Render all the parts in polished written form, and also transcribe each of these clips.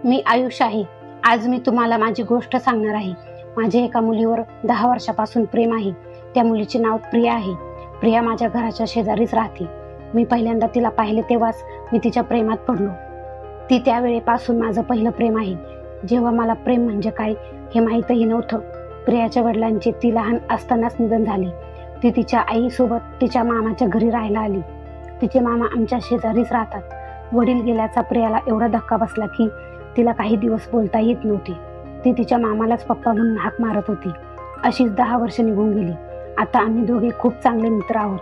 मी आयुष आहे. आज मी तुम्हाला माझी गोष्ट सांगणार आहे. माझे एका मुलीवर 10 वर्षापासून प्रेम आहे. त्या मुलीचे नाव प्रिया आहे. प्रिया माझ्या घराच्या शेजारीच राहते. मी पहिल्यांदा तिला पाहिले तेव्हाच मी तिच्या प्रेमात पडलो. ती त्यावेळेपासून माझं पहिलं प्रेम आहे. जेव्हा मला प्रेम म्हणजे काय हे माहीतही नव्हतं. प्रियाच्या वडिलांचे ती लहान असतानाच निधन झाले. ती तिच्या आईसोबत तिच्या मामाच्या घरी राहायला आली. तिचे मामा आमच्या शेजारीच राहतात. वडील गेल्याचा प्रियाला एवढा धक्का बसला की तिला काही दिवस बोलता येत नव्हते. ती तिच्या मामालाच पप्पा म्हणून हाक मारत होती. अशीच 10 वर्ष निघून गेली. आता आम्ही दोघे खूप चांगले मित्र आहोत.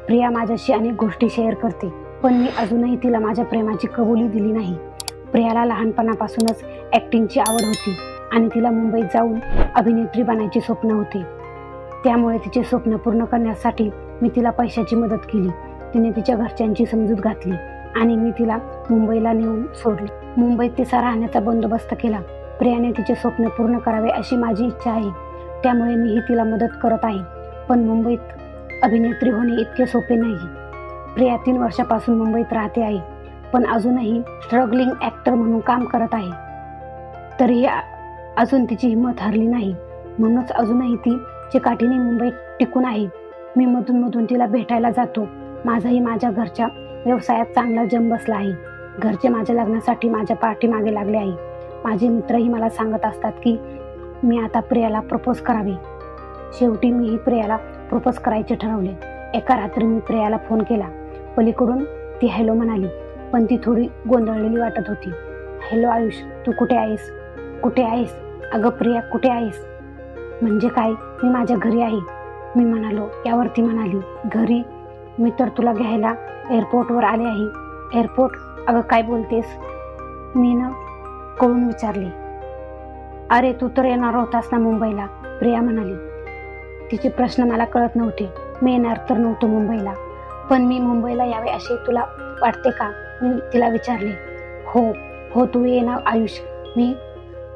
प्रिया माझ्याशी अनेक गोष्टी शेअर करते, पण मी अजूनही तिला माझ्या प्रेमाची कबुली दिली नाही. प्रियाला लहानपणापासूनच ॲक्टिंगची आवड होती आणि तिला मुंबईत जाऊन अभिनेत्री बनायचे स्वप्न होते. त्यामुळे तिचे स्वप्न पूर्ण करण्यासाठी मी तिला पैशाची मदत केली. तिने तिच्या घरच्यांची समजूत घातली आणि मी तिला मुंबईला नेऊन सोडले. मुंबईत तिचा राहण्याचा बंदोबस्त केला. प्रियाने तिचे स्वप्न पूर्ण करावे अशी माझी इच्छा आहे, त्यामुळे मीही तिला मदत करत आहे. पण मुंबईत अभिनेत्री होणे इतके सोपे नाही. प्रिया 3 वर्षापासून मुंबईत राहते आहे, पण अजूनही स्ट्रगलिंग ॲक्टर म्हणून काम करत आहे. तरीही अजून तिची हिंमत हरली नाही. म्हणूनच अजूनही ती चिकाटीने मुंबईत टिकून आहे. मी मधून तिला भेटायला जातो. माझाही माझ्या घरच्या व्यवसायात चांगला जम बसला आहे. घरचे माझ्या लग्नासाठी माझ्या पाठीमागे लागले आहे. माझे मित्रही मला सांगत असतात की मी आता प्रियाला प्रपोज करावे. शेवटी मीही प्रियाला प्रपोज करायचे ठरवले. एका रात्री मी प्रियाला फोन केला. पलीकडून ती हॅलो म्हणाली, पण ती थोडी गोंधळलेली वाटत होती. हॅलो आयुष, तू कुठे आहेस? कुठे आहेस? अगं प्रिया, कुठे आहेस? म्हणजे काय? मी माझ्या घरी आहे, मी म्हणालो. यावर ती म्हणाली, घरी? मी तर तुला घ्यायला एअरपोर्टवर आले आहे. एअरपोर्ट? अगं काय बोलतेस? मी न कळून विचारले. अरे तू तर येणार होतास ना मुंबईला, प्रिया म्हणाली. तिचे प्रश्न मला कळत नव्हते. मी येणार तर नव्हतो मुंबईला, पण मी मुंबईला यावे असे तुला वाटते का? मी तिला विचारले. हो तू ये ना आयुष,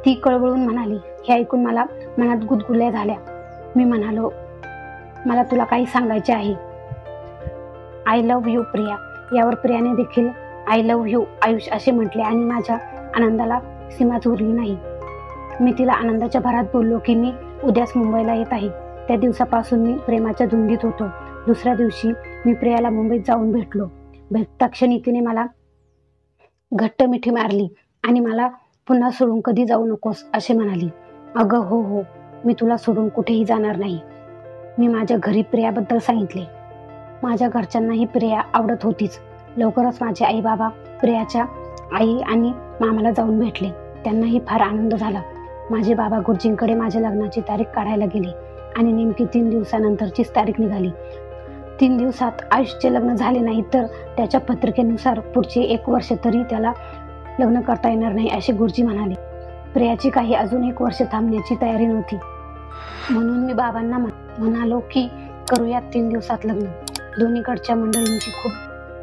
ती कळवळून म्हणाली. हे ऐकून मला मनात गुदगुल्या झाल्या. मी म्हणालो, मला तुला काही सांगायचे आहे. I love you Priya. यावर प्रियाने देखील आय लव्ह यू आयुष असे म्हटले आणि माझ्या आनंदाला सीमाच उरली नाही. मी तिला आनंदाच्या भरात बोललो की मी उद्याच मुंबईला येत आहे. त्या दिवसापासून मी प्रेमाच्या धुंदीत होतो. दुसऱ्या दिवशी मी प्रियाला मुंबईत जाऊन भेटलो. भेटता क्षणी तिने मला घट्ट मिठी मारली आणि मला पुन्हा सोडून कधी जाऊ नकोस असे म्हणाली. अगं हो, मी तुला सोडून कुठेही जाणार नाही. मी माझ्या घरी प्रियाबद्दल सांगितले. माझ्या घरच्यांनाही प्रिया आवडत होतीच. लवकरच माझे आई बाबा प्रियाच्या आई आणि मामाला जाऊन भेटले. त्यांनाही फार आनंद झाला. माझे बाबा गुरुजींकडे माझ्या लग्नाची तारीख काढायला गेले आणि नेमकी 3 दिवसानंतरचीच तारीख निघाली. 3 दिवसात आयुषचे लग्न झाले नाही तर त्याच्या पत्रिकेनुसार पुढचे 1 वर्ष तरी त्याला लग्न करता येणार नाही असे गुरुजी म्हणाले. प्रियाची काही अजून 1 वर्ष थांबण्याची तयारी नव्हती. म्हणून मी बाबांना म्हणालो की करूयात 3 दिवसात लग्न. दोन्हीकडच्या मंडळींची खूप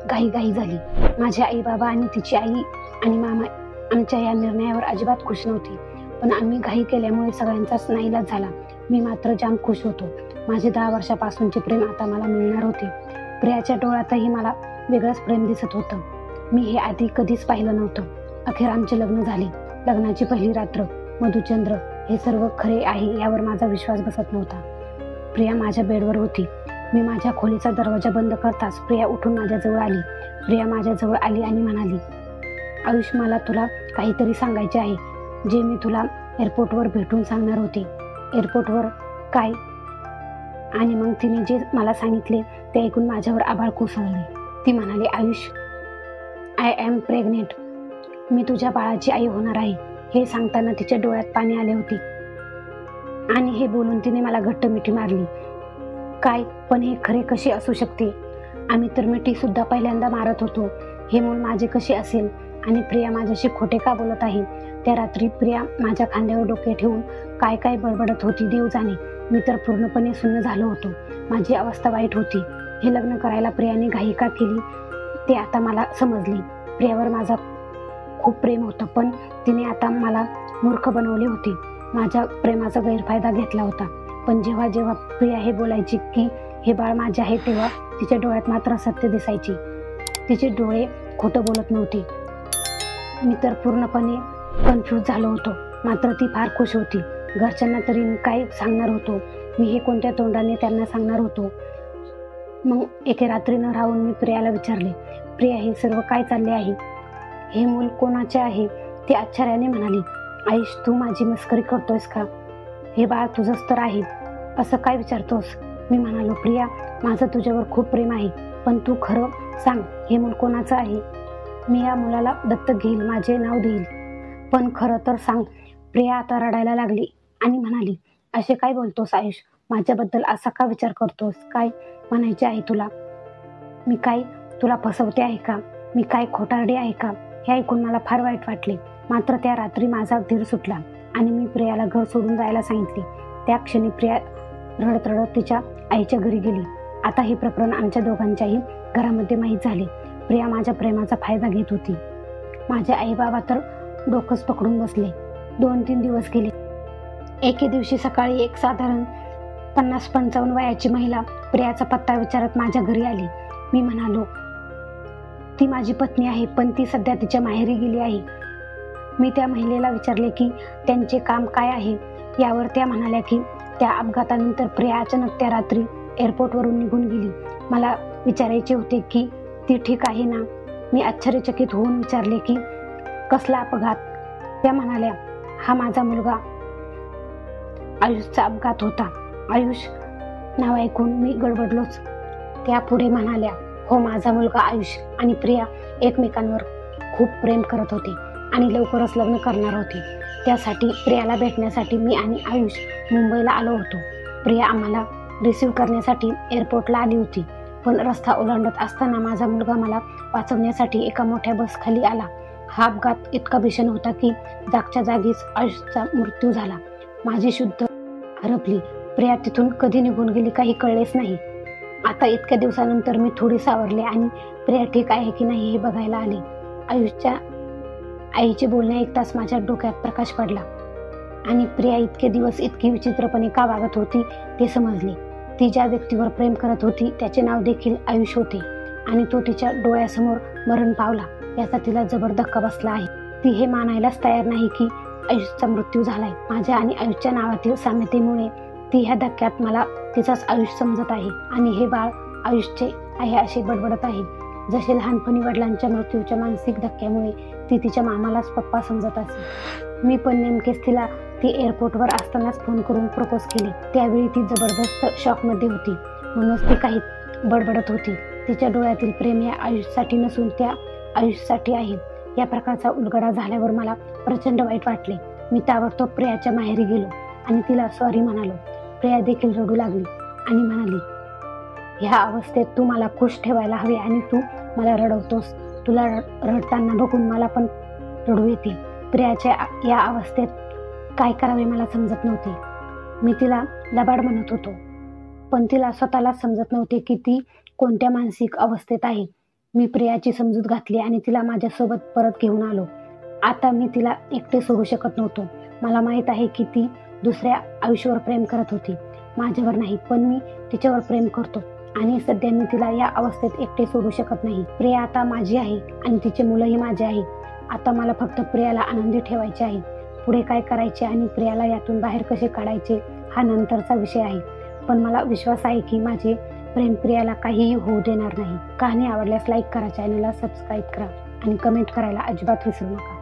घाई झाली. माझे आई बाबा आणि तिची आई आणि मामा आमच्या या निर्णयावर अजिबात खुश नव्हते, पण आम्ही घाई केल्यामुळे सगळ्यांचाच नाईलाज झाला. मी मात्र जाम खुश होतो. माझे 10 वर्षापासूनचे प्रेम आता मला मिळणार होते. प्रियाच्या डोळ्यातही मला वेगळंच प्रेम दिसत होतं. मी हे आधी कधीच पाहिलं नव्हतं. अखेर आमचे लग्न झाले. लग्नाची पहिली रात्र, मधुचंद्र, हे सर्व खरे आहे यावर माझा विश्वास बसत नव्हता. प्रिया माझ्या बेडवर होती. मी माझ्या खोलीचा दरवाजा बंद करताच प्रिया उठून माझ्याजवळ आली. प्रिया माझ्याजवळ आली आणि म्हणाली, आयुष, मला तुला काहीतरी सांगायचे आहे, जे मी तुला एअरपोर्टवर भेटून सांगणार होते. एअरपोर्टवर? काय? आणि मग तिने जे मला सांगितले ते ऐकून माझ्यावर आभाळ कोसळले. ती म्हणाली, आयुष, आय एम प्रेग्नेंट. मी तुझ्या बाळाची आई होणार आहे. हे सांगताना तिच्या डोळ्यात पाणी आले होते आणि हे बोलून तिने मला घट्ट मिठी मारली. काय? पण हे खरे कसे असू शकते? आम्ही तर मिठी सुद्धा पहिल्यांदा मारत होतो. हे मूल माझे कसे असेल? आणि प्रिया माझ्याशी खोटे का बोलत आहे? त्या रात्री प्रिया माझ्या खांद्यावर डोके ठेवून काय बडबडत होती देव जाणे. मी तर पूर्णपणे सुन्न झालो होतो. माझी अवस्था वाईट होती. हे लग्न करायला प्रियाने घाई का केली ते आता मला समजले. प्रियावर माझा खूप प्रेम होतं, पण तिने आता मला मूर्ख बनवले होते. माझ्या प्रेमाचा गैरफायदा घेतला होता. पण जेव्हा प्रिया हे बोलायची की हे बाळ माझे आहे, तेव्हा तिच्या डोळ्यात मात्र सत्य दिसायचे. तिचे डोळे खोटं बोलत नव्हते. मी तर पूर्णपणे कन्फ्यूज झालो होतो. मात्र ती फार खुश होती. घरच्यांना तरी मी काय सांगणार होतो, मी हे कोणत्या तोंडाने त्यांना सांगणार होतो. मग एके रात्री न राहून मी प्रियाला विचारले, प्रिया हे सर्व काय चालले आहे, हे मूल कोणाचे आहे? ती आश्चर्याने म्हणाली, आयुष तू माझी मस्करी करतोयस का? हे बाळ तुझंच तर आहे, असं काय विचारतोस? मी म्हणालो, प्रिया माझं तुझ्यावर खूप प्रेम आहे, पण तू खरं सांग हे मूल कोणाचं आहे? मी या मुलाला दत्तक घेईल, माझे नाव देईल, पण खरं तर सांग. प्रिया आता रडायला लागली आणि म्हणाली, असे काय बोलतोस आयुष? माझ्याबद्दल असा का विचार करतोस? काय म्हणायचे आहे तुला? मी काय तुला फसवते आहे का? मी काय खोटारडी आहे का? हे ऐकून मला फार वाईट वाटले. मात्र त्या रात्री माझा धीर सुटला आणि मी प्रियाला घर सोडून जायला सांगितले. त्या क्षणी प्रिया रडत रडत तिच्या आईच्या घरी गेली. आता हे प्रकरण आमच्या दोघांच्याही घरामध्ये माहीत झाले. प्रिया माझ्या प्रेमाचा फायदा घेत होती. माझे आई बाबा तर डोकंच पकडून बसले. 2-3 दिवस गेले. एके दिवशी सकाळी एक साधारण 50-55 वयाची महिला प्रियाचा पत्ता विचारत माझ्या घरी आली. मी म्हणालो, ती माझी पत्नी आहे, पण ती सध्या तिच्या माहेरी गेली आहे. मी त्या महिलेला विचारले की त्यांचे काम काय आहे. यावर त्या म्हणाल्या की त्या अपघातानंतर प्रिया अचानक त्या रात्री एअरपोर्टवरून निघून गेली. मला विचारायचे होते की ती ठीक आहे ना? मी आश्चर्यचकित होऊन विचारले की कसला अपघात? त्या म्हणाल्या, हा माझा मुलगा आयुषचा अपघात होता. आयुष नाव ऐकून मी गडबडलोच. त्या पुढे म्हणाल्या, हो माझा मुलगा आयुष आणि प्रिया एकमेकांवर खूप प्रेम करत होते आणि लवकरच लग्न करणार होते. त्यासाठी प्रियाला भेटण्यासाठी मी आणि आयुष मुंबईला आलो होतो. प्रिया आम्हाला रिसीव्ह करण्यासाठी एअरपोर्टला आली होती, पण रस्ता ओलांडत असताना माझा मुलगा मला वाचवण्यासाठी एका मोठ्या बसखाली आला. हा अपघात इतका भीषण होता की जागच्या जागीच आयुषचा मृत्यू झाला. माझी शुद्ध हरपली. प्रिया तिथून कधी निघून गेली काही कळलेच नाही. आता इतक्या दिवसानंतर मी थोडी सावरले आणि प्रिया ठीक आहे की नाही हे बघायला आले. आयुषच्या आईचे बोलणे ऐकताच माझ्या डोक्यात प्रकाश पडला आणि प्रिया इतके दिवस इतकी विचित्रपणे का वागत होती ते समजले. ती ज्या व्यक्तीवर प्रेम करत होती त्याचे नाव देखील आयुष होते आणि तो तिच्या डोळ्यासमोर मरण पावला. याचा तिला जबर धक्का बसला आहे. ती हे मानायलाच तयार नाही की आयुषचा मृत्यू झालाय. माझ्या आणि आयुषच्या नावातील साम्यतेमुळे ती ह्या धक्क्यात मला तिचाच आयुष समजत आहे आणि हे बाळ आयुषचे आहे असे बडबडत आहे. जसे लहानपणी वडिलांच्या मृत्यूच्या मानसिक धक्क्यामुळे ती तिच्या मामालाच पप्पा समजत असे. मी पण नेमकेच तिला ती एअरपोर्टवर असतानाच फोन करून प्रपोज केले. त्यावेळी ती जबरदस्त शॉकमध्ये होती, म्हणूनच ती काही बडबडत होती. तिच्या डोळ्यातील प्रेम या आयुषसाठी नसून त्या आयुषसाठी आहे. या प्रकारचा उलगडा झाल्यावर मला प्रचंड वाईट वाटले. मी ताबडतोब प्रियाच्या माहेरी गेलो आणि तिला सॉरी म्हणालो. प्रिया देखील रडू लागली आणि म्हणाली, ह्या अवस्थेत तू मला खुश ठेवायला हवे आणि तू मला रडवतोस. तुला रडताना बघून मला पण रडू येते. प्रियाच्या या अवस्थेत काय करावे मला समजत नव्हते. मी तिला लबाड म्हणत होतो, पण तिला स्वतःला समजत नव्हते की ती कोणत्या मानसिक अवस्थेत आहे. मी प्रियाची समजूत घातली आणि तिला माझ्यासोबत परत घेऊन आलो. आता मी तिला एकटे सोडू शकत नव्हतो. मला माहीत आहे की ती दुसऱ्या आयुष्यावर प्रेम करत होती, माझ्यावर नाही, पण मी तिच्यावर प्रेम करतो आणि सध्या मी तिला या अवस्थेत एकटे सोडू शकत नाही. प्रिया आता माझी आहे आणि तिचे मुलंही माझे आहे. आता मला फक्त प्रियाला आनंदी ठेवायचे आहे. पुढे काय करायचे आणि प्रियाला यातून बाहेर कसे काढायचे हा नंतरचा विषय आहे. पण मला विश्वास आहे की माझे प्रेम प्रियाला काहीही होऊ देणार नाही. कहाणी आवडल्यास लाईक करा, चॅनलला सबस्क्राईब करा आणि कमेंट करायला अजिबात विसरू नका.